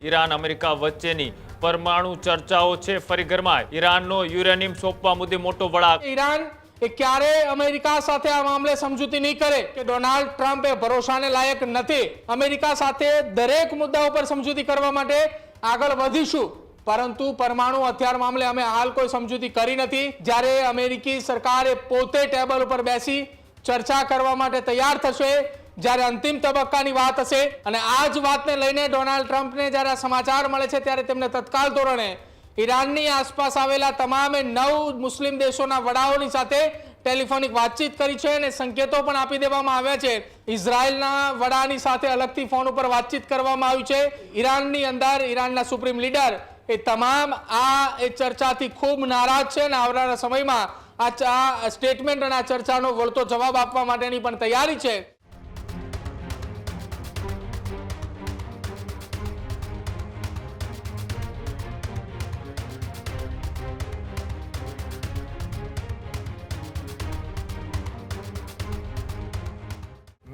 Iran America વચ્ચેની પરમાણુ ચર્ચાઓ છે ફરી ગરમાય. ઈરાનનો યુરેનિયમ સોંપવા મુદ્દે મોટો વળાંક. ઈરાન એ ક્યારે અમેરિકા સાથે આ મામલે સમજૂતી નહીં કરે કે ડોનાલ્ડ ટ્રમ્પ એ ભરોસાને લાયક નથી. અમેરિકા સાથે દરેક મુદ્દાઓ પર સમજૂતી કરવા માટે આગળ વધીશું, પરંતુ પરમાણુ હથિયાર મામલે અમે હાલ કોઈ સમજૂતી કરી નથી. જ્યારે અમેરિકી સરકાર એ પોતે ટેબલ ઉપર બેસી ચર્ચા કરવા માટે તૈયાર થશે, જ્યારે અંતિમ તબક્કાની વાત હશે, અને આ જ વાતને લઈને ડોનાલ્ડ ટ્રમ્પને જ્યારે સમાચાર મળે છે ત્યારે તેમને તત્કાલ ધોરણે ઈરાનની આસપાસ આવેલા તમામે 9 મુસ્લિમ દેશોના વડાઓની સાથે ટેલિફોનિક વાતચીત કરી છે અને સંકેતો પણ આપી દેવામાં આવ્યા છે. ઇઝરાયલના વડાની સાથે અલગથી ફોન ઉપર વાતચીત કરવામાં આવી છે. ઈરાનની અંદર ઈરાનના સુપ્રીમ લીડર એ તમામ આ ચર્ચાથી ખૂબ નારાજ છે અને આવનારા સમયમાં આ સ્ટેટમેન્ટ અને આ ચર્ચાનો વળતો જવાબ આપવા માટેની પણ તૈયારી છે.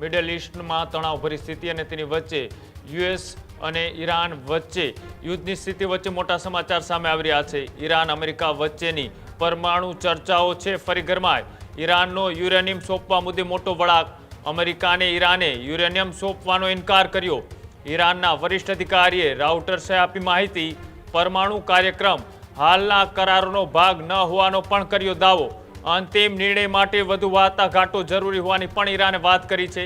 મિડલ ઈસ્ટમાં તણાવ પરિસ્થિતિ અને તેની વચ્ચે યુએસ અને ઈરાન વચ્ચે યુદ્ધની સ્થિતિ વચ્ચે મોટા સમાચાર સામે આવી રહ્યા છે. ઈરાન અમેરિકા વચ્ચેની પરમાણુ ચર્ચાઓ છે ફરી ગરમાય. ઈરાનનો યુરેનિયમ સોંપવા મુદ્દે મોટો વળાંક. અમેરિકાને ઈરાને યુરેનિયમ સોંપવાનો ઇનકાર કર્યો. ઈરાનના વરિષ્ઠ અધિકારીએ રાઉટર્સે આપી માહિતી. પરમાણુ કાર્યક્રમ હાલના કરારોનો ભાગ ન હોવાનો પણ કર્યો દાવો. અંતિમ નિર્ણય માટે વધુ વાટાઘાટો જરૂરી હોવાની પણ ઈરાને વાત કરી છે.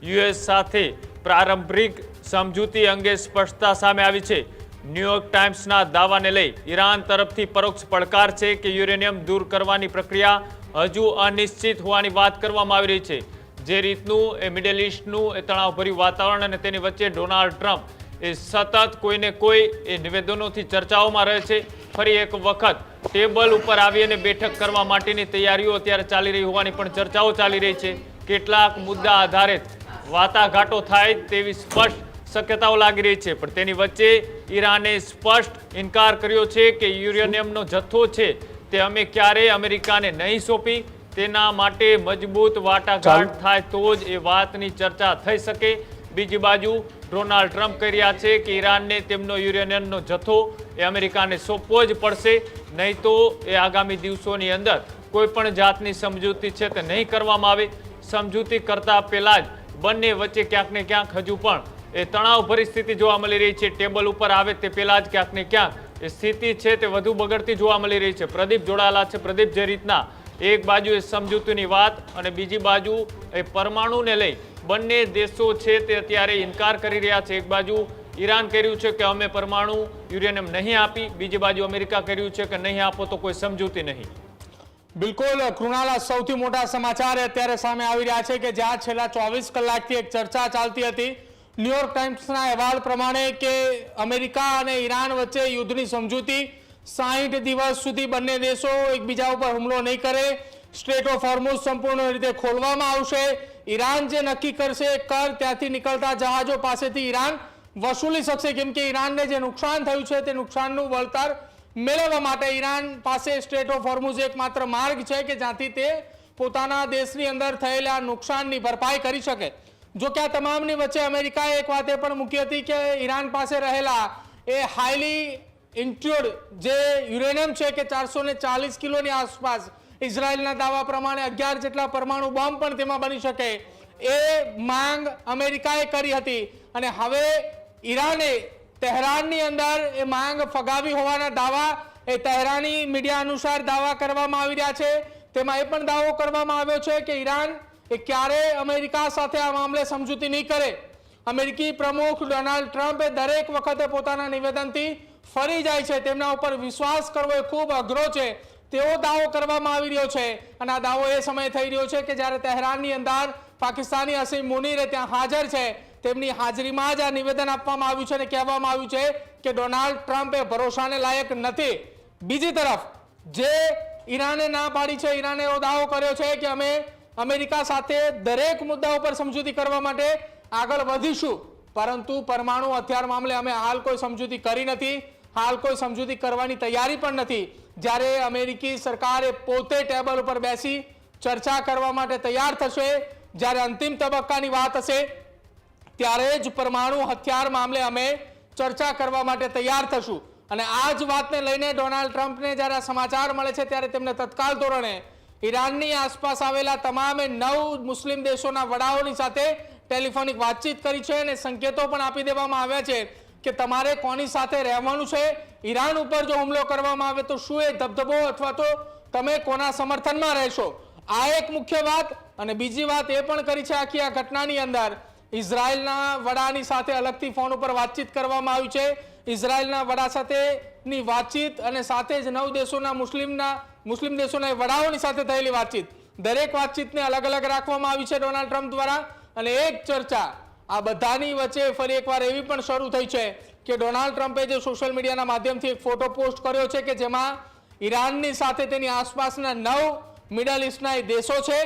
યુએસ સાથે પ્રારંભિક સમજૂતી અંગે સ્પષ્ટતા સામે આવી છે. ન્યૂયોર્ક ટાઈમ્સના દાવાને લઈ ઈરાન તરફથી પરોક્ષ પડકાર છે કે યુરેનિયમ દૂર કરવાની પ્રક્રિયા હજુ અનિશ્ચિત હોવાની વાત કરવામાં આવી રહી છે. જે રીતનું એ મિડલ ઈસ્ટનું એ તણાવભર્યું વાતાવરણ અને તેની વચ્ચે ડોનાલ્ડ ટ્રમ્પ એ સતત કોઈને કોઈ એ નિવેદનોથી ચર્ચાઓમાં રહે છે. ફરી એક વખત ટેબલ ઉપર આવી અને બેઠક કરવા માટેની તૈયારીઓ અત્યારે ચાલી રહી હોવાની પણ ચર્ચાઓ ચાલી રહી છે. કેટલાક મુદ્દા આધારિત વાટાઘાટો થાય તેવી સ્પષ્ટ શક્યતાઓ લાગી રહી છે, પણ તેની વચ્ચે ઈરાને સ્પષ્ટ ઇનકાર કર્યો છે કે યુરેનિયમનો જથ્થો છે તે અમે ક્યારેય અમેરિકાને નહીં સોંપી. તેના માટે મજબૂત વાટાઘાટ થાય તો જ એ વાતની ચર્ચા થઈ શકે. બીજી બાજુ ડોનાલ્ડ ટ્રમ્પ કહી રહ્યા છે કે ઈરાનને તેમનો યુરેનિયમનો જથ્થો એ અમેરિકાને સોંપવો જ પડશે, નહીં તો એ આગામી દિવસોની અંદર કોઈ પણ જાતની સમજૂતી છે તે નહીં કરવામાં આવે. સમજૂતી કરતા પહેલા જ બંને વચ્ચે ક્યાંક ને ક્યાંક હજુ પણ એ તણાવ પરિસ્થિતિ જોવા મળી રહી છે. ટેબલ ઉપર આવે તે પહેલા જ ક્યાંક ને ક્યાંક એ સ્થિતિ છે તે વધુ બગડતી જોવા મળી રહી છે. પ્રદીપ જોડાયેલા છે. પ્રદીપ, જે રીતના એક બાજુ એ સમજૂતીની વાત અને બીજી બાજુ એ પરમાણુને લઈ બંને દેશો છે તે અત્યારે ઇનકાર કરી રહ્યા છે. એક બાજુ ઈરાન કર્યું છે કે અમે પરમાણુ યુરેનિયમ નહીં આપી, બીજી બાજુ અમેરિકા કર્યું છે કે નહીં આપો તો કોઈ સમજૂતી નહીં. બિલકુલ કૃણાલ, સૌથી મોટા સમાચાર અત્યારે સામે આવી રહ્યા છે કે જ્યાં છેલ્લા 24 કલાકથી એક ચર્ચા ચાલતી હતી. ન્યુયોર્ક ટાઈમ્સના અહેવાલ પ્રમાણે કે અમેરિકા અને ઈરાન વચ્ચે યુદ્ધની સમજૂતી 60 દિવસ સુધી બંને દેશો એકબીજા ઉપર હુમલો નહીં કરે, સ્ટ્રેટ ઓફ હોર્મુઝ સંપૂર્ણ રીતે ખોલવામાં આવશે. ઈરાન જે નક્કી કરશે કર ત્યાંથી નીકળતા જહાજો પાસેથી ઈરાન વસૂલી શકશે, કેમ કે ઈરાનને જે નુકસાન થયું છે તે નુકસાનનું વળતર મેળવવા માટે ઈરાન પાસે સ્ટ્રેટ ઓફ હોર્મુઝ એકમાત્ર માર્ગ છે કે જ્યાંથી તે પોતાના દેશની અંદર થયેલા નુકસાનની ભરપાઈ કરી શકે. જો કે આ તમામની વચ્ચે અમેરિકાએ એક વાત એ પણ મૂકી હતી કે ઈરાન પાસે રહેલા એ હાઈલી ઇન્ટ્યોર્ડ જે યુરેનિયમ છે કે 440 કિલોની આસપાસ, ઇઝરાયલના દાવા પ્રમાણે 11 જેટલા પરમાણુ બોમ્બ પણ તેમાં બની શકે, એ માંગ અમેરિકાએ કરી હતી. અને હવે ઈરાને તહેરાનની અંદર એ માંગ ફગાવી હોવાના દાવા એ તહેરાની મીડિયા અનુસાર દાવા કરવામાં આવી રહ્યા છે. તેમાં એ પણ દાવો કરવામાં આવ્યો છે કે ઈરાન એ ક્યારેય અમેરિકા સાથે આ મામલે સમજૂતી નહીં કરે. અમેરિકી પ્રમુખ ડોનાલ્ડ ટ્રમ્પ એ દરેક વખતે પોતાના નિવેદનથી ફરી જાય છે. તેમના ઉપર વિશ્વાસ કરવો એ ખૂબ અઘરો છે તેવો દાવો કરવામાં આવી રહ્યો છે. અને આ દાવો એ સમયે થઈ રહ્યો છે કે જ્યારે તહેરાનની અંદર પાકિસ્તાની હસીમ મુનીર ત્યાં હાજર છે, તેમની હાજરીમાં જ આ નિવેદન આપવામાં આવ્યું છે અને કહેવામાં આવ્યું છે કે ડોનાલ્ડ ટ્રમ્પ એ ભરોસાને લાયક નથી. બીજી તરફ જે ઈરાને ના પાડી છે, ઈરાને એવો દાવો કર્યો છે કે અમે અમેરિકા સાથે દરેક મુદ્દાઓ પર સમજૂતી કરવા માટે આગળ વધીશું, પરંતુ પરમાણુ હથિયાર મામલે અમે હાલ કોઈ સમજૂતી કરી નથી, હાલ કોઈ સમજૂતી કરવાની તૈયારી પણ નથી. જ્યારે અમેરિકી સરકાર એ પોતે ટેબલ ઉપર બેસી ચર્ચા કરવા માટે તૈયાર થશે, જ્યારે અંતિમ તબક્કાની વાત હશે ત્યારે જ પરમાણુ હથિયાર મામલે અમે ચર્ચા કરવા માટે તૈયાર થશું. અને આ જ વાતને લઈને ડોનાલ્ડ ટ્રમ્પને જ્યારે આ સમાચાર મળે છે ત્યારે તેમને તત્કાલ ધોરણે ઈરાનની આસપાસ આવેલા તમામે 9 મુસ્લિમ દેશોના વડાઓની સાથે ટેલિફોનિક વાતચીત કરી છે અને સંકેતો પણ આપી દેવામાં આવ્યા છે કે તમારે કોની સાથે રહેવાનું છે. ઈરાન ઉપર જો હુમલો કરવામાં આવે તો શું એ ધબધબો અથવા તો તમે કોના સમર્થનમાં રહેશો, આ એક મુખ્ય વાત. અને બીજી વાત એ પણ કરી છે આખી આ ઘટનાની અંદર ઇઝરાયલના વડાની સાથે અલગથી ફોન ઉપર વાતચીત કરવામાં આવી છે. ઇઝરાયલના વડા સાથેની વાતચીત અને સાથે જ 9 દેશોના મુસ્લિમ દેશોના વડાઓની સાથે થયેલી વાતચીત, દરેક વાતચીતને અલગ અલગ રાખવામાં આવી છે ડોનાલ્ડ ટ્રમ્પ દ્વારા. અને એક ચર્ચા આ બધાની વચ્ચે ફરી એકવાર એવી પણ શરૂ થઈ છે કે ડોનાલ્ડ ટ્રમ્પે જે સોશિયલ મીડિયાના માધ્યમથી એક ફોટો પોસ્ટ કર્યો છે કે જેમાં ઈરાનની સાથે તેની આસપાસના 9 મિડલ ઇસ્ટના એ દેશો છે,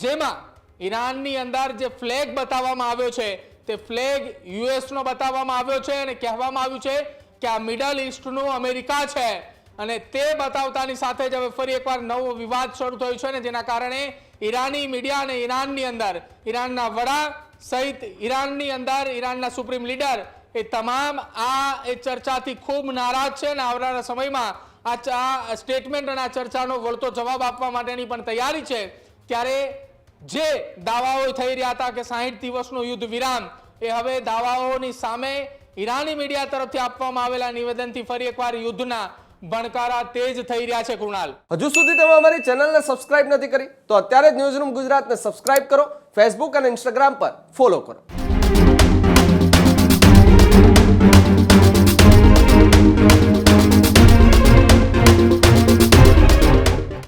જેમાં ઈરાનની અંદર જે ફ્લેગ બતાવવામાં આવ્યો છે તે ફ્લેગ યુએસનો બતાવવામાં આવ્યો છે અને કહેવામાં આવ્યું છે કે આ મિડલ ઇસ્ટનું અમેરિકા છે. અને તે બતાવતાની સાથે જ હવે ફરી એકવાર નવો વિવાદ શરૂ થયો છે ને જેના કારણે ઈરાની મીડિયા અને ઈરાનની અંદર ઈરાનના વડા સહિત ઈરાનની અંદર ઈરાનના સુપ્રીમ લીડર એ તમામ આ ચર્ચાથી ખૂબ નારાજ છે અને આવનારા સમયમાં આ સ્ટેટમેન્ટ અને આ ચર્ચાનો વળતો જવાબ આપવા માટેની પણ તૈયારી છે. ત્યારે જે દાવાઓ થઈ રહ્યા હતા કે 60 દિવસનો યુદ્ધ વિરામ, એ હવે દાવાઓની સામે ઈરાની મીડિયા તરફથી આપવામાં આવેલા નિવેદનથી ફરી એકવાર યુદ્ધના ભણકારા તેજ થઈ રહ્યા છે. કૃણાલ, હજુ સુધી તમે અમારી ચેનલને સબસ્ક્રાઇબ નથી કરી તો અત્યારે જ ન્યૂઝરૂમ ગુજરાતને સબસ્ક્રાઇબ કરો, ફેસબુક અને ઇન્સ્ટાગ્રામ પર ફોલો કરો.